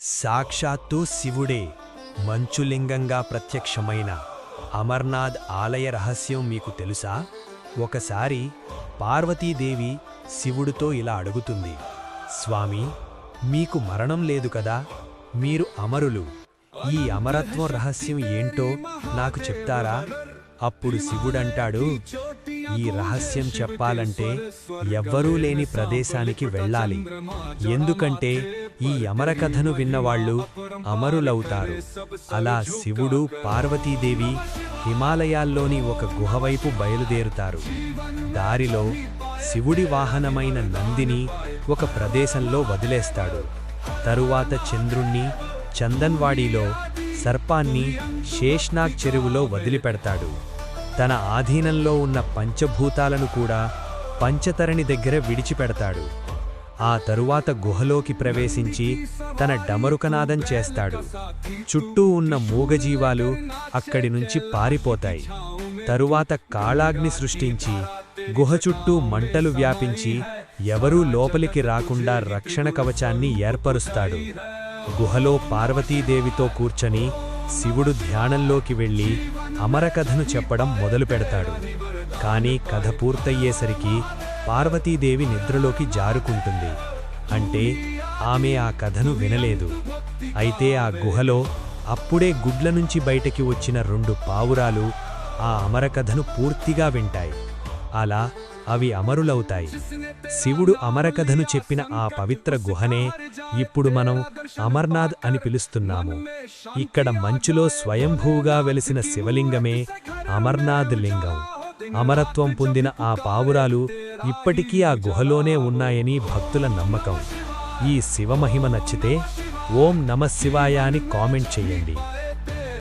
సాక్షాత్తు శివుడే మంచులింగంగా ప్రత్యక్షమైన అమర్నాథ్ ఆలయ రహస్యం మీకు తెలుసా? ఒకసారి పార్వతీదేవి శివుడితో ఇలా అడుగుతుంది, స్వామీ, మీకు మరణం లేదు కదా, మీరు అమరులు, ఈ అమరత్వం రహస్యం ఏంటో నాకు చెప్తారా? అప్పుడు శివుడంటాడు, ఈ రహస్యం చెప్పాలంటే ఎవ్వరూ లేని ప్రదేశానికి వెళ్ళాలి. ఎందుకంటే ఈ అమరకథను విన్నవాళ్ళు అమరులవుతారు. అలా శివుడు, పార్వతీదేవి హిమాలయాల్లోని ఒక గుహవైపు బయలుదేరుతారు. దారిలో శివుడి వాహనమైన నందిని ఒక ప్రదేశంలో వదిలేస్తాడు. తరువాత చంద్రుణ్ణి చందన్వాడిలో, సర్పాన్ని శేష్నాగ్ చెరువులో వదిలిపెడతాడు. తన ఆధీనంలో ఉన్న పంచభూతాలను కూడా పంచతరణి దగ్గర విడిచిపెడతాడు. ఆ తరువాత గుహలోకి ప్రవేశించి తన డమరుకనాదం చేస్తాడు. చుట్టూ ఉన్న మూగజీవాలు అక్కడి నుంచి పారిపోతాయి. తరువాత కాళాగ్ని సృష్టించి గుహ చుట్టూ మంటలు వ్యాపించి ఎవరూ లోపలికి రాకుండా రక్షణ కవచాన్ని ఏర్పరుస్తాడు. గుహలో పార్వతీదేవితో కూర్చొని శివుడు ధ్యానంలోకి వెళ్ళి అమరకథను చెప్పడం మొదలుపెడతాడు. కానీ కథ పూర్తయ్యేసరికి పార్వతీదేవి నిద్రలోకి జారుకుంటుంది. అంటే ఆమె ఆ కథను వినలేదు. అయితే ఆ గుహలో అప్పుడే గుడ్ల నుంచి బయటకి వచ్చిన 2 పావురాలు ఆ అమరకథను పూర్తిగా వింటాయి. అలా అవి అమరులవుతాయి. శివుడు అమరకథను చెప్పిన ఆ పవిత్ర గుహనే ఇప్పుడు మనం అమర్నాథ్ అని పిలుస్తున్నాము. ఇక్కడ మంచులో స్వయంభూగా వెలిసిన శివలింగమే అమర్నాథ్ లింగం. అమరత్వం పొందిన ఆ పావురాలు ఇప్పటికీ ఆ గుహలోనే ఉన్నాయని భక్తుల నమ్మకం. ఈ శివమహిమ నచ్చితే ఓం నమః శివాయ అని కామెంట్ చెయ్యండి.